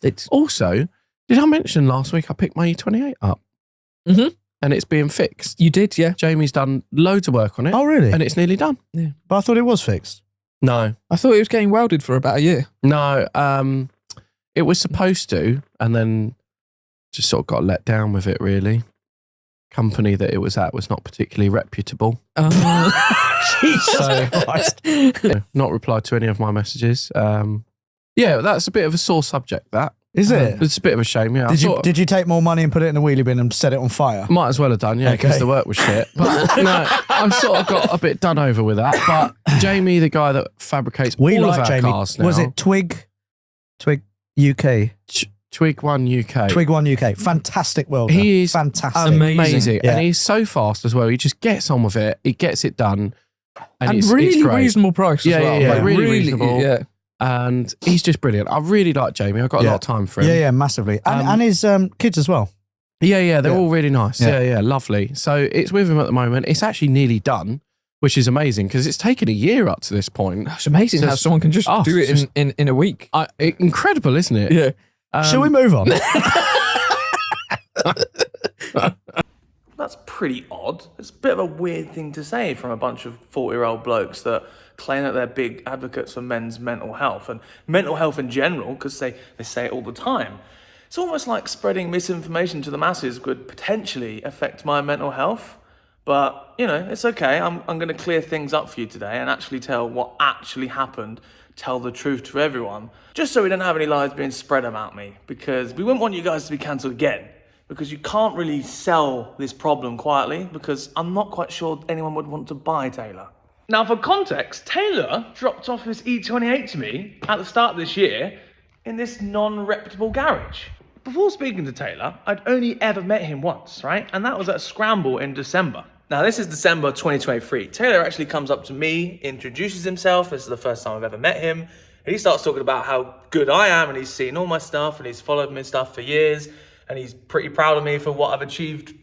It's Also, did I mention last week I picked my E28 up? Mm-hmm. And it's being fixed. You did, yeah. Jamie's done loads of work on it. Oh, really? And it's nearly done. Yeah. But I thought it was fixed. No. I thought it was getting welded for about a year. No. It was supposed to, and then just sort of got let down with it, really. Company that it was at was not particularly reputable. Jesus Christ. Not replied to any of my messages. Yeah, that's a bit of a sore subject, that. Is it? It's a bit of a shame, yeah. Did you take more money and put it in a wheelie bin and set it on fire? Might as well have done, yeah, because Okay. the work was shit. But no, I've sort of got a bit done over with that. But Jamie, the guy that fabricates all of our cars now. Was it Twig UK? Twig 1 UK. Twig 1 UK. Fantastic welder. He is fantastic. amazing. Yeah. And he's so fast as well. He just gets on with it. He gets it done. And it's really great. reasonable price as well. Yeah, Like, really reasonable. Yeah. And he's just brilliant. I really like Jamie. I've got a lot of time for him. Yeah, massively. And his kids as well. Yeah, they're all really nice. Yeah. Yeah, lovely. So it's with him at the moment. It's actually nearly done, which is amazing because it's taken a year up to this point. It's amazing how someone can just do it in a week. Incredible, isn't it? Yeah. Shall we move on? That's pretty odd. It's a bit of a weird thing to say from a bunch of 40-year-old blokes that claim that they're big advocates for men's mental health and mental health in general, because they say it all the time. It's almost like spreading misinformation to the masses could potentially affect my mental health. But, you know, it's okay. I'm going to clear things up for you today and actually tell what actually happened, tell the truth to everyone, just so we don't have any lies being spread about me, because we wouldn't want you guys to be cancelled again. Because you can't really sell this problem quietly, because I'm not quite sure anyone would want to buy Taylor. Now, for context, Taylor dropped off his E28 to me at the start of this year in this non-reputable garage. Before speaking to Taylor, I'd only ever met him once, right? And that was at a scramble in December. Now, this is December 2023. Taylor actually comes up to me, introduces himself. This is the first time I've ever met him. And he starts talking about how good I am, and he's seen all my stuff, and he's followed me stuff for years. And he's pretty proud of me for what I've achieved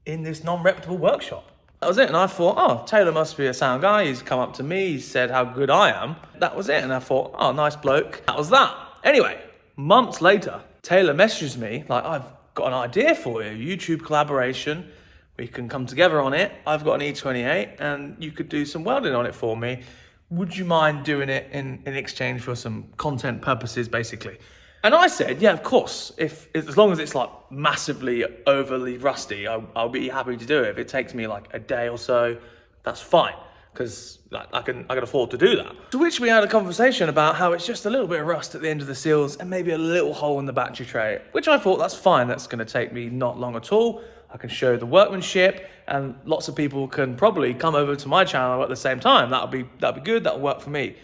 in this non-reputable workshop. That was it. And I thought, oh, Taylor must be a sound guy. He's come up to me. He said how good I am. That was it. And I thought, oh, nice bloke. That was that. Anyway, months later, Taylor messages me like, I've got an idea for you. YouTube collaboration. We can come together on it. I've got an E28 and you could do some welding on it for me. Would you mind doing it in exchange for some content purposes, basically? And I said, yeah, of course. As long as it's like massively overly rusty, I'll be happy to do it. If it takes me like a day or so, that's fine, because like, I can afford to do that. To which we had a conversation about how it's just a little bit of rust at the end of the seals and maybe a little hole in the battery tray, which I thought that's fine. That's going to take me not long at all. I can show the workmanship, and lots of people can probably come over to my channel at the same time. That'll be good. That'll work for me.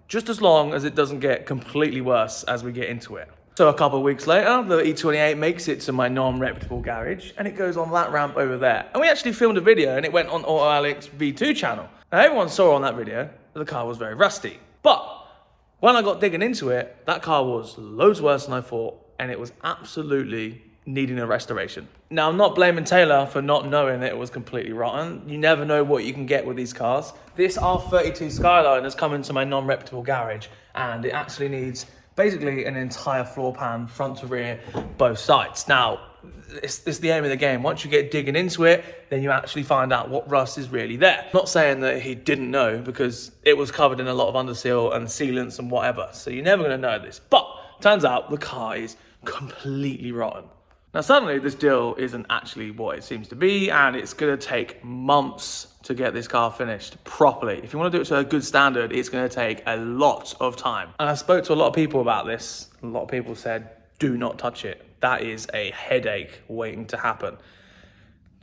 Just as long as it doesn't get completely worse as we get into it. So a couple of weeks later, the E28 makes it to my non-reputable garage and it goes on that ramp over there. And we actually filmed a video and it went on Auto Alex V2 channel. Now everyone saw on that video that the car was very rusty. But when I got digging into it, that car was loads worse than I thought, and it was absolutely needing a restoration. Now, I'm not blaming Taylor for not knowing that it was completely rotten. You never know what you can get with these cars. This R32 Skyline has come into my non-reputable garage and it actually needs basically an entire floor pan, front to rear, both sides. Now, it's the aim of the game. Once you get digging into it, then you actually find out what rust is really there. Not saying that he didn't know, because it was covered in a lot of underseal and sealants and whatever, so you're never gonna know this. But turns out the car is completely rotten. Now, suddenly this deal isn't actually what it seems to be, and it's gonna take months to get this car finished properly. If you wanna do it to a good standard, it's gonna take a lot of time. And I spoke to a lot of people about this. A lot of people said, do not touch it. That is a headache waiting to happen.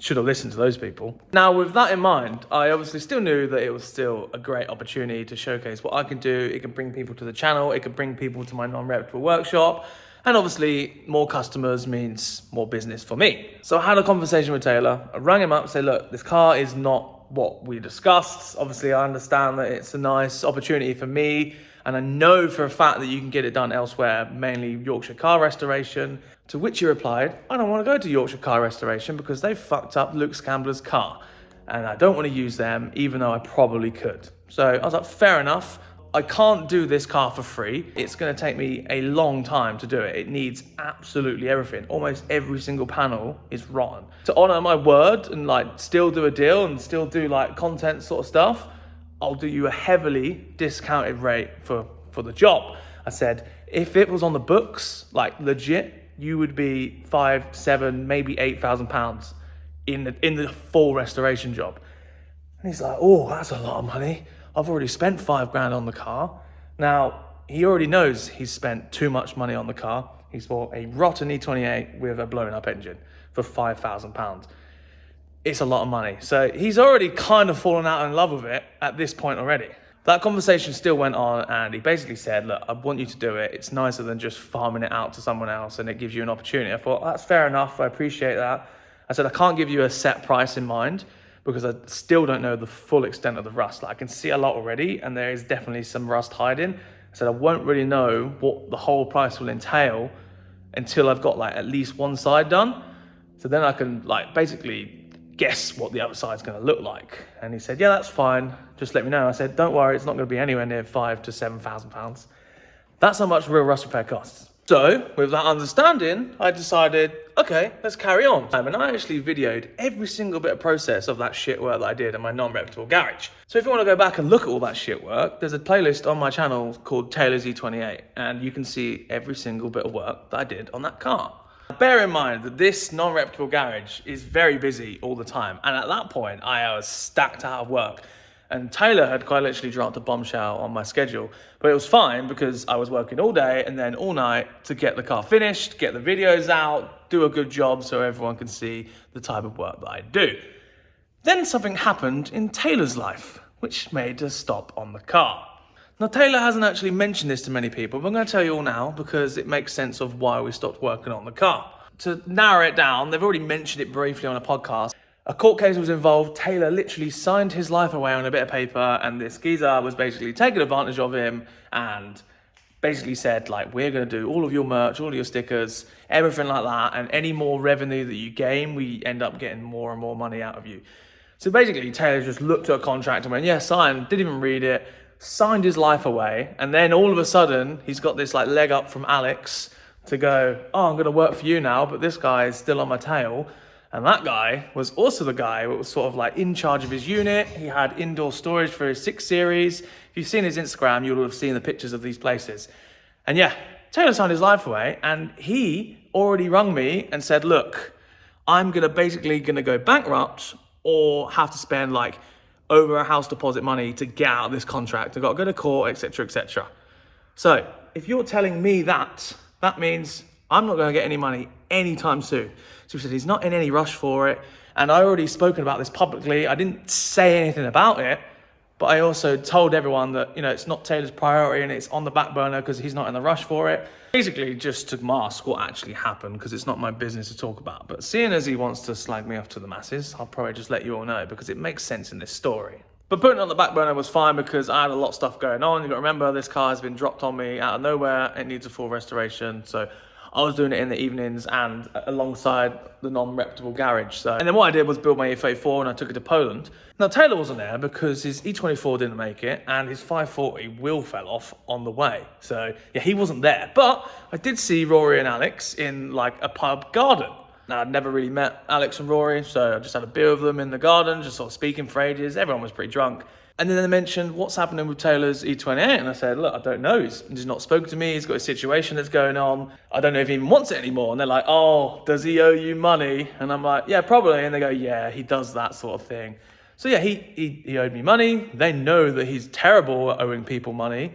Should have listened to those people. Now, with that in mind, I obviously still knew that it was still a great opportunity to showcase what I can do. It can bring people to the channel. It can bring people to my non-reputable workshop. And obviously, more customers means more business for me. So I had a conversation with Taylor. I rang him up and said, look, this car is not what we discussed. Obviously, I understand that it's a nice opportunity for me. And I know for a fact that you can get it done elsewhere, mainly Yorkshire Car Restoration. To which he replied, I don't want to go to Yorkshire Car Restoration because they fucked up Luke Scambler's car. And I don't want to use them, even though I probably could. So I was like, fair enough. I can't do this car for free. It's going to take me a long time to do it. It needs absolutely everything. Almost every single panel is rotten. To honor my word and like still do a deal and still do like content sort of stuff, I'll do you a heavily discounted rate for the job. I said, if it was on the books, like legit, you would be 5, 7, maybe £8,000 in the full restoration job. And he's like, oh, that's a lot of money. I've already spent £5,000 on the car. Now, he already knows he's spent too much money on the car. He's bought a rotten E28 with a blown up engine for £5,000. It's a lot of money. So he's already kind of fallen out in love with it at this point already. That conversation still went on, and he basically said, look, I want you to do it. It's nicer than just farming it out to someone else, and it gives you an opportunity. I thought, that's fair enough. I appreciate that. I said, I can't give you a set price in mind because I still don't know the full extent of the rust. Like, I can see a lot already, and there is definitely some rust hiding. I said, I won't really know what the whole price will entail until I've got like at least one side done. So then I can like basically guess what the other side's going to look like. And he said, yeah, that's fine. Just let me know. I said, don't worry, it's not going to be anywhere near £5,000 to £7,000. That's how much real rust repair costs. So with that understanding, I decided, okay, let's carry on. And I actually videoed every single bit of process of that shit work that I did in my non-reputable garage. So if you want to go back and look at all that shit work, there's a playlist on my channel called Taylor's E28, and you can see every single bit of work that I did on that car. Bear in mind that this non-reputable garage is very busy all the time. And at that point, I was stacked out of work. And Taylor had quite literally dropped a bombshell on my schedule. But it was fine because I was working all day and then all night to get the car finished, get the videos out, do a good job so everyone can see the type of work that I do. Then something happened in Taylor's life, which made us stop on the car. Now, Taylor hasn't actually mentioned this to many people, but I'm going to tell you all now because it makes sense of why we stopped working on the car. To narrow it down, they've already mentioned it briefly on a podcast. A court case was involved. Taylor literally signed his life away on a bit of paper, and this geezer was basically taking advantage of him and basically said, like, we're going to do all of your merch, all of your stickers, everything like that, and any more revenue that you gain, we end up getting more and more money out of you. So basically, Taylor just looked at a contract and went, yeah, sign, didn't even read it, signed his life away, and then all of a sudden he's got this like leg up from Alex to go, oh, I'm gonna work for you now, but this guy is still on my tail. And that guy was also the guy who was sort of like in charge of his unit. He had indoor storage for his 6 Series. If you've seen his Instagram, you'll have seen the pictures of these places. And yeah, Taylor signed his life away, and he already rung me and said, look, I'm basically gonna go bankrupt or have to spend like over a house deposit money to get out of this contract. I've got to go to court, etc., etc. So if you're telling me that, that means I'm not going to get any money anytime soon. So he said he's not in any rush for it. And I already spoken about this publicly. I didn't say anything about it, but I also told everyone that, you know, it's not Taylor's priority and it's on the back burner because he's not in the rush for it. Basically just to mask what actually happened because it's not my business to talk about. But seeing as he wants to slag me off to the masses, I'll probably just let you all know because it makes sense in this story. But putting it on the back burner was fine because I had a lot of stuff going on. You've got to remember, this car has been dropped on me out of nowhere. It needs a full restoration. So I was doing it in the evenings and alongside the non-reputable garage. And then what I did was build my E34 and I took it to Poland. Now Taylor wasn't there because his E24 didn't make it and his 540 wheel fell off on the way. So yeah, he wasn't there. But I did see Rory and Alex in like a pub garden. Now I'd never really met Alex and Rory, so I just had a beer with them in the garden, just sort of speaking for ages. Everyone was pretty drunk. And then they mentioned, what's happening with Taylor's E28? And I said, look, I don't know. He's not spoken to me. He's got a situation that's going on. I don't know if he even wants it anymore. And they're like, oh, does he owe you money? And I'm like, yeah, probably. And they go, yeah, he does that sort of thing. So yeah, he owed me money. They know that he's terrible at owing people money.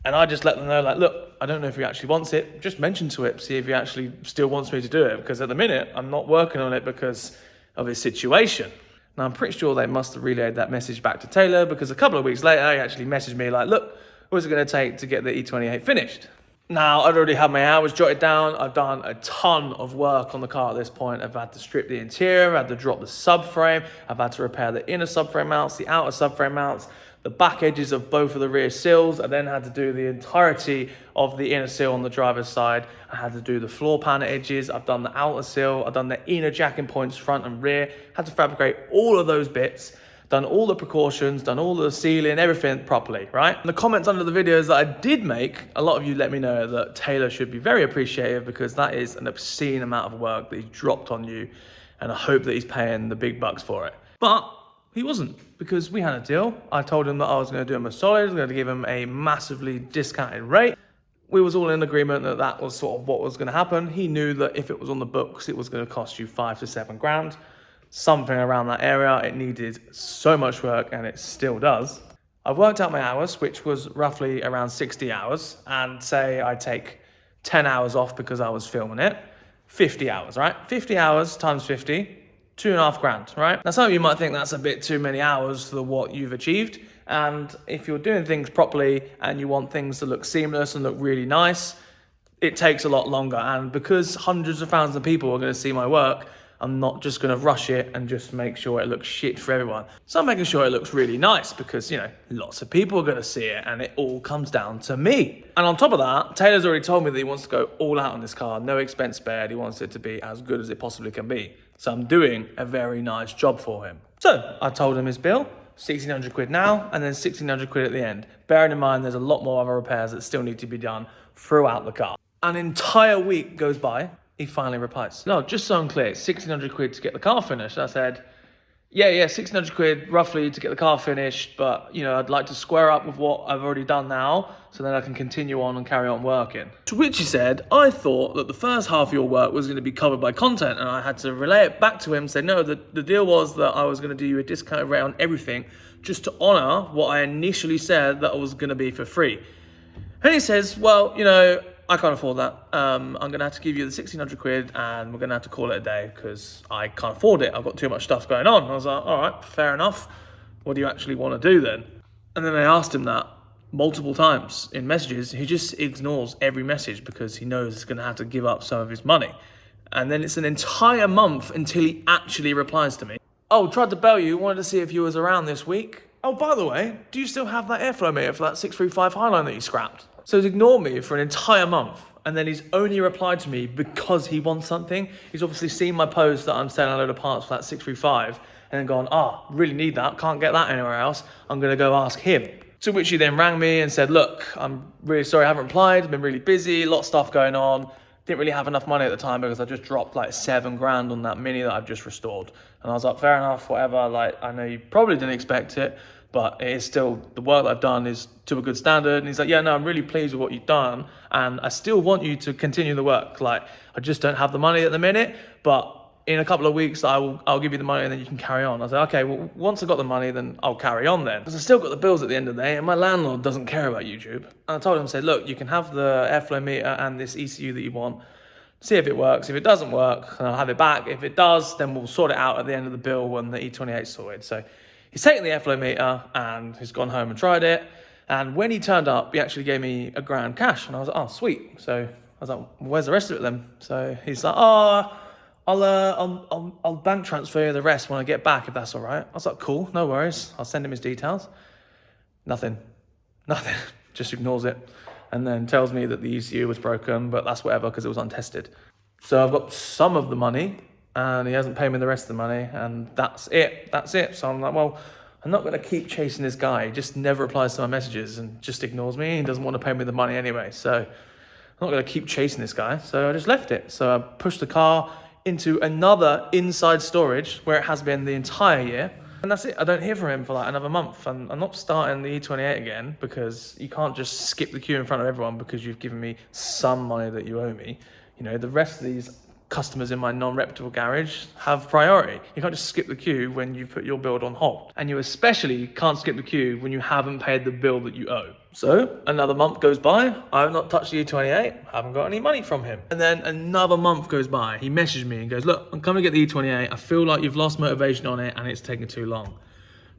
And I just let them know, like, look, I don't know if he actually wants it. Just mention to it, see if he actually still wants me to do it. Because at the minute, I'm not working on it because of his situation. Now, I'm pretty sure they must have relayed that message back to Taylor because a couple of weeks later, he actually messaged me like, look, what's it going to take to get the E28 finished? Now, I'd already had my hours jotted down. I've done a ton of work on the car at this point. I've had to strip the interior, I've had to drop the subframe, I've had to repair the inner subframe mounts, the outer subframe mounts, the back edges of both of the rear seals. I then had to do the entirety of the inner seal on the driver's side. I had to do the floor pan edges. I've done the outer seal. I've done the inner jacking points front and rear. Had to fabricate all of those bits. done all the precautions, done all the sealing, everything properly, right? And the comments under the videos that I did make, a lot of you let me know that Taylor should be very appreciative because that is an obscene amount of work that he's dropped on you, and I hope that he's paying the big bucks for it. But he wasn't, because we had a deal. I told him that I was going to do him a solid, I was going to give him a massively discounted rate. We was all in agreement that that was sort of what was going to happen. He knew that if it was on the books, it was going to cost you 5 to 7 grand. Something around that area. It needed so much work, and it still does. I've worked out my hours, which was roughly around 60 hours, and say I take 10 hours off because I was filming it, 50 hours, right? 50 hours times 50, 2.5 grand, right? Now, some of you might think that's a bit too many hours for what you've achieved, and if you're doing things properly and you want things to look seamless and look really nice, it takes a lot longer. And because hundreds of thousands of people are going to see my work, I'm not just going to rush it and just make sure it looks shit for everyone. So I'm making sure it looks really nice because, you know, lots of people are going to see it, and it all comes down to me. And on top of that, Taylor's already told me that he wants to go all out on this car, no expense spared. He wants it to be as good as it possibly can be. So I'm doing a very nice job for him. So I told him his bill, 1,600 quid now, and then 1,600 quid at the end. Bearing in mind, there's a lot more other repairs that still need to be done throughout the car. An entire week goes by. He finally replies, no, just so I'm clear, 1,600 quid to get the car finished. I said, yeah, 1,600 quid roughly to get the car finished, but, you know, I'd like to square up with what I've already done now, so then I can continue on and carry on working. To which he said, I thought that the first half of your work was going to be covered by content, and I had to relay it back to him and say, no, the deal was that I was going to do you a discounted rate on everything, just to honour what I initially said that I was going to be for free. And he says, well, you know, I can't afford that. I'm going to have to give you the 1,600 quid and we're going to have to call it a day because I can't afford it. I've got too much stuff going on. I was like, all right, fair enough. What do you actually want to do then? And then I asked him that multiple times in messages. He just ignores every message because he knows he's going to have to give up some of his money. And then it's an entire month until he actually replies to me. Oh, tried to bell you, wanted to see if you was around this week. Oh, by the way, do you still have that airflow meter for that 635 Highline that you scrapped? So he's ignored me for an entire month, and then he's only replied to me because he wants something. He's obviously seen my post that I'm selling a load of parts for that 635, and then gone, really need that, can't get that anywhere else, I'm gonna go ask him. To which he then rang me and said, look, I'm really sorry I haven't replied, I've been really busy, a lot of stuff going on, didn't really have enough money at the time because I just dropped like 7 grand on that Mini that I've just restored. And I was like, fair enough, whatever, like I know you probably didn't expect it, but it is still, the work that I've done is to a good standard. And he's like, yeah, no, I'm really pleased with what you've done. And I still want you to continue the work. Like, I just don't have the money at the minute, but in a couple of weeks, I'll give you the money and then you can carry on. I was like, okay, well, once I've got the money, then I'll carry on then. Because I still got the bills at the end of the day, and my landlord doesn't care about YouTube. And I told him, I said, look, you can have the airflow meter and this ECU that you want. See if it works. If it doesn't work, then I'll have it back. If it does, then we'll sort it out at the end of the bill when the E28's sorted. So he's taken the airflow meter and he's gone home and tried it. And when he turned up, he actually gave me £1 grand cash. And I was like, oh, sweet. So I was like, well, where's the rest of it then? So he's like, oh, I'll bank transfer you the rest when I get back, if that's all right. I was like, cool, no worries. I'll send him his details. Nothing. Just ignores it. And then tells me that the ECU was broken, but that's whatever because it was untested. So I've got some of the money and he hasn't paid me the rest of the money, and that's it. So I'm like, well, I'm not going to keep chasing this guy. He just never replies to my messages and just ignores me. He doesn't want to pay me the money anyway. So I'm not going to keep chasing this guy. So I just left it. So I pushed the car into another inside storage where it has been the entire year. And that's it. I don't hear from him for like another month. And I'm not starting the E28 again because you can't just skip the queue in front of everyone because you've given me some money that you owe me. You know, the rest of these customers in my non-reputable garage have priority. You can't just skip the queue when you put your build on hold. And you especially can't skip the queue when you haven't paid the bill that you owe. So another month goes by, I've not touched the E28, haven't got any money from him. And then another month goes by, he messaged me and goes, look, I'm coming to get the E28, I feel like you've lost motivation on it and it's taking too long.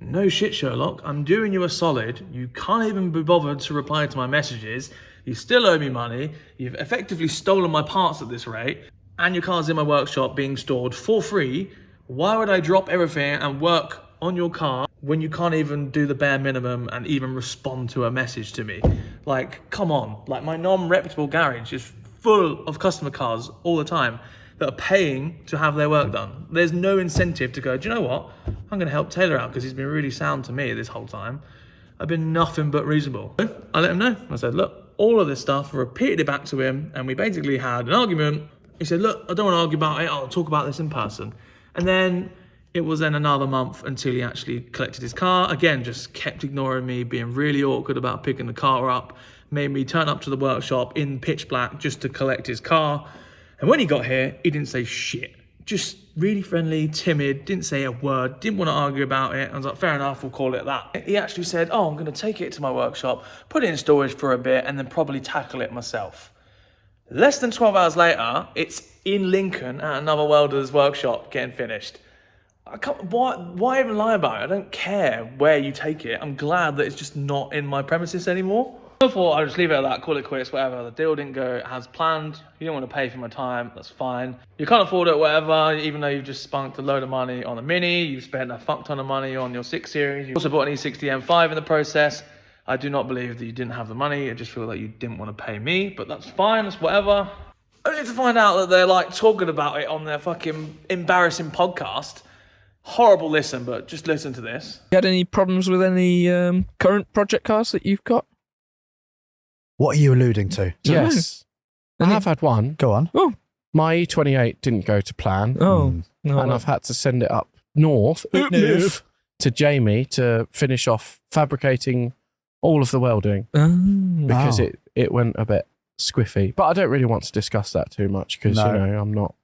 No shit, Sherlock, I'm doing you a solid, you can't even be bothered to reply to my messages, you still owe me money, you've effectively stolen my parts at this rate, and your car's in my workshop being stored for free. Why would I drop everything and work on your car when you can't even do the bare minimum and even respond to a message to me? Like, come on. Like, my non-reputable garage is full of customer cars all the time. that are paying to have their work done. There's no incentive to go, do you know what? I'm going to help Taylor out because he's been really sound to me this whole time. I've been nothing but reasonable. I let him know. I said, look, all of this stuff, repeated it back to him, and we basically had an argument. He said, look, I don't want to argue about it. I'll talk about this in person. And then it was then another month until he actually collected his car. Again, just kept ignoring me, being really awkward about picking the car up, made me turn up to the workshop in pitch black just to collect his car. And when he got here, he didn't say shit. Just really friendly, timid, didn't say a word, didn't want to argue about it. I was like, fair enough, we'll call it that. He actually said, oh, I'm going to take it to my workshop, put it in storage for a bit, and then probably tackle it myself. Less than 12 hours later, it's in Lincoln at another welder's workshop getting finished. Why even lie about it? I don't care where you take it. I'm glad that it's just not in my premises anymore. I thought I'd just leave it at that, call it quits, whatever. The deal didn't go as planned. You don't want to pay for my time, that's fine. You can't afford it, whatever, even though you've just spunked a load of money on the Mini, you've spent a fuck ton of money on your 6 Series. You also bought an E60 M5 in the process. I do not believe that you didn't have the money. I just feel like you didn't want to pay me, but that's fine, that's whatever. Only to find out that they're like talking about it on their fucking embarrassing podcast. Horrible listen, but just listen to this. You had any problems with any current project cars that you've got? What are you alluding to? Yes. I have had one. Go on. Oh. My E28 didn't go to plan. Oh. No. And I've had to send it up north to Jamie to finish off fabricating all of the welding because it went a bit squiffy. But I don't really want to discuss that too much because, I'm not...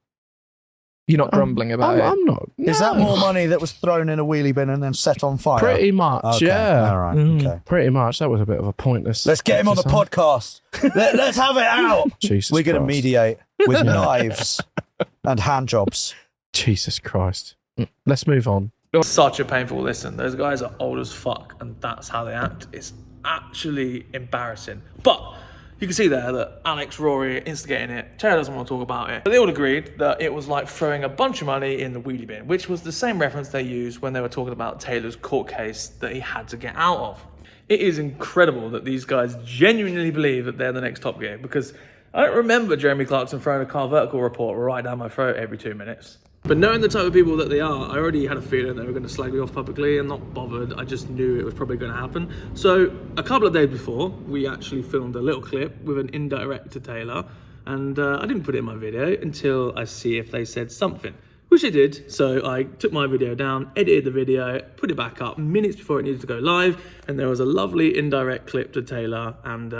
You're not grumbling about it? I'm not. No. Is that more money that was thrown in a wheelie bin and then set on fire? Pretty much, okay. yeah. All right, okay. Pretty much. That was a bit of a pointless... Let's get him on the podcast. Let's have it out. Jesus We're going to Christ. mediate with knives and hand jobs. Jesus Christ. Let's move on. Such a painful listen. Those guys are old as fuck, and that's how they act. It's actually embarrassing. But you can see there that Alex, Rory are instigating it. Taylor doesn't want to talk about it. But they all agreed that it was like throwing a bunch of money in the wheelie bin, which was the same reference they used when they were talking about Taylor's court case that he had to get out of. It is incredible that these guys genuinely believe that they're the next Top Gear, because I don't remember Jeremy Clarkson throwing a car vertical report right down my throat every 2 minutes. But knowing the type of people that they are, I already had a feeling they were going to slag me off publicly. I'm not bothered. I just knew it was probably going to happen. So a couple of days before, we actually filmed a little clip with an indirect to Taylor. And I didn't put it in my video until I see if they said something, which they did. So I took my video down, edited the video, put it back up minutes before it needed to go live. And there was a lovely indirect clip to Taylor. And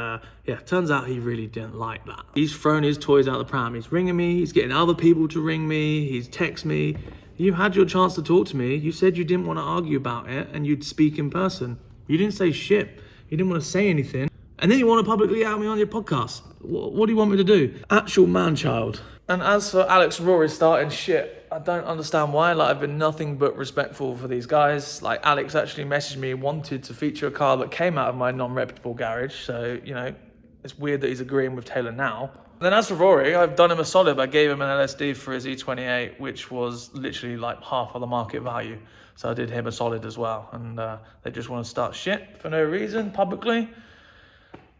turns out he really didn't like that. He's thrown his toys out the pram. He's ringing me. He's getting other people to ring me. He's text me. You had your chance to talk to me. You said you didn't want to argue about it and you'd speak in person. You didn't say shit. You didn't want to say anything. And then you want to publicly out me on your podcast. What do you want me to do? Actual man-child. And as for Alex and Rory starting shit, I don't understand why. Like, I've been nothing but respectful for these guys. Like, Alex actually messaged me, wanted to feature a car that came out of my non-reputable garage. So, it's weird that he's agreeing with Taylor now. Then as for Rory, I've done him a solid. I gave him an LSD for his E28, which was literally like half of the market value. So I did him a solid as well. And they just want to start shit for no reason publicly.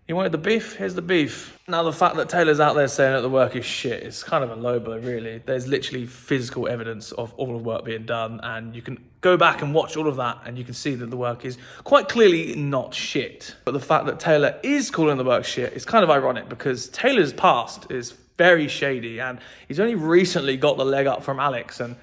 You wanted the beef? Here's the beef. Now, the fact that Taylor's out there saying that the work is shit is kind of a low blow, really. There's literally physical evidence of all the work being done, and you can go back and watch all of that, and you can see that the work is quite clearly not shit. But the fact that Taylor is calling the work shit is kind of ironic, because Taylor's past is very shady, and he's only recently got the leg up from Alex, and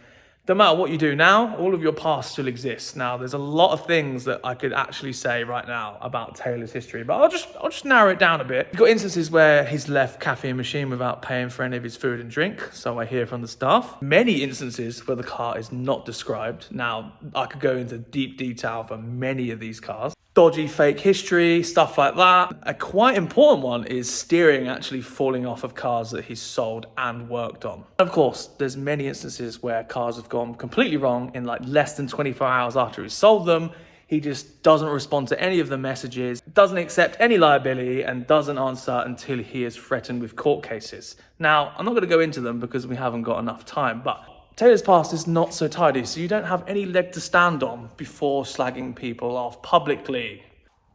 no matter what you do now, all of your past still exists. Now, there's a lot of things that I could actually say right now about Taylor's history, but I'll just narrow it down a bit. You've got instances where he's left Cafe and Machine without paying for any of his food and drink, so I hear from the staff. Many instances where the car is not described. Now, I could go into deep detail for many of these cars. Dodgy fake history, stuff like that. A quite important one is steering actually falling off of cars that he's sold and worked on. Of course, there's many instances where cars have gone completely wrong in like less than 24 hours after he's sold them. He just doesn't respond to any of the messages, doesn't accept any liability, and doesn't answer until he is threatened with court cases. Now, I'm not going to go into them because we haven't got enough time, but Taylor's past is not so tidy, so you don't have any leg to stand on before slagging people off publicly.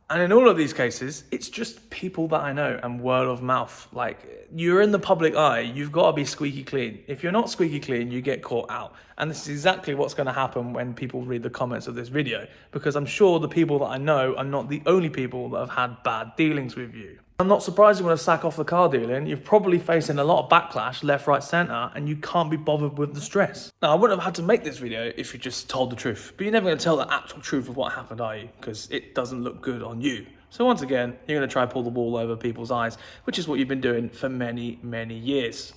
And in all of these cases, it's just people that I know and word of mouth. Like, you're in the public eye, you've got to be squeaky clean. If you're not squeaky clean, you get caught out. And this is exactly what's going to happen when people read the comments of this video, because I'm sure the people that I know are not the only people that have had bad dealings with you. I'm not surprised you want to sack off the car dealing. You're probably facing a lot of backlash, left, right, center, and you can't be bothered with the stress. Now, I wouldn't have had to make this video if you just told the truth, but you're never going to tell the actual truth of what happened, are you? Because it doesn't look good on you. So once again, you're going to try to pull the wool over people's eyes, which is what you've been doing for many, many years.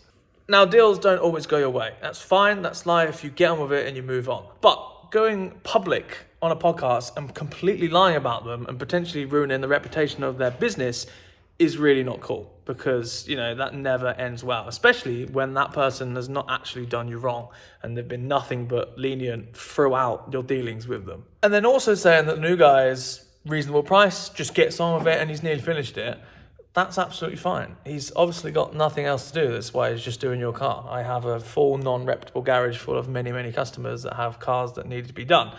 Now, deals don't always go your way. That's fine, that's life, you get on with it and you move on. But going public on a podcast and completely lying about them and potentially ruining the reputation of their business is really not cool, because, you know, that never ends well, especially when that person has not actually done you wrong and they've been nothing but lenient throughout your dealings with them. And then also saying that the new guy is reasonable price, just gets on with it and he's nearly finished it. That's absolutely fine. He's obviously got nothing else to do. That's why he's just doing your car. I have a full non-reputable garage full of many, many customers that have cars that need to be done.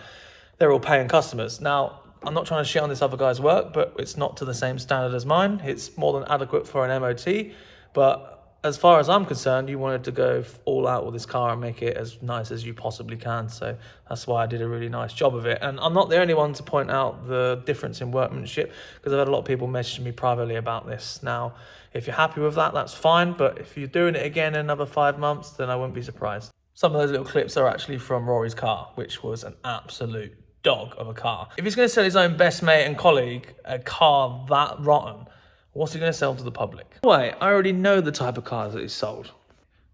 They're all paying customers. Now, I'm not trying to shit on this other guy's work, but it's not to the same standard as mine. It's more than adequate for an MOT. But as far as I'm concerned, you wanted to go all out with this car and make it as nice as you possibly can. So that's why I did a really nice job of it. And I'm not the only one to point out the difference in workmanship, because I've had a lot of people messaging me privately about this. Now, if you're happy with that, that's fine. But if you're doing it again in another 5 months, then I wouldn't be surprised. Some of those little clips are actually from Rory's car, which was an absolute dog of a car. If he's going to sell his own best mate and colleague a car that rotten, what's he going to sell to the public? Wait, I already know the type of cars that he's sold.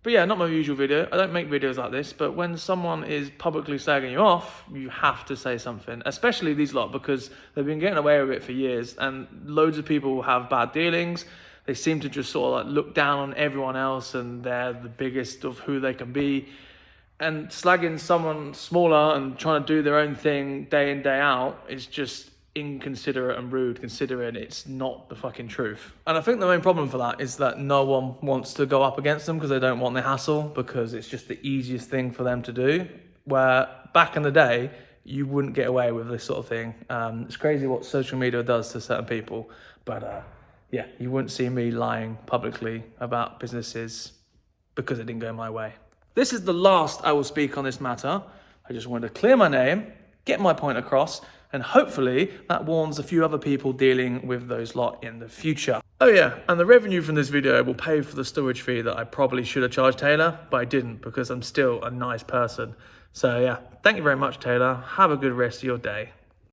But yeah, not my usual video. I don't make videos like this, but when someone is publicly slagging you off, you have to say something, especially these lot, because they've been getting away with it for years and loads of people have bad dealings. They seem to just sort of like look down on everyone else and they're the biggest of who they can be. And slagging someone smaller and trying to do their own thing day in, day out is just inconsiderate and rude, considering it's not the fucking truth. And I think the main problem for that is that no one wants to go up against them because they don't want the hassle, because it's just the easiest thing for them to do. Where back in the day, you wouldn't get away with this sort of thing. It's crazy what social media does to certain people. But yeah, you wouldn't see me lying publicly about businesses because it didn't go my way. This is the last I will speak on this matter. I just wanted to clear my name, get my point across, and hopefully that warns a few other people dealing with those lot in the future. Oh yeah, and the revenue from this video will pay for the storage fee that I probably should have charged Taylor, but I didn't because I'm still a nice person. So yeah, thank you very much, Taylor. Have a good rest of your day.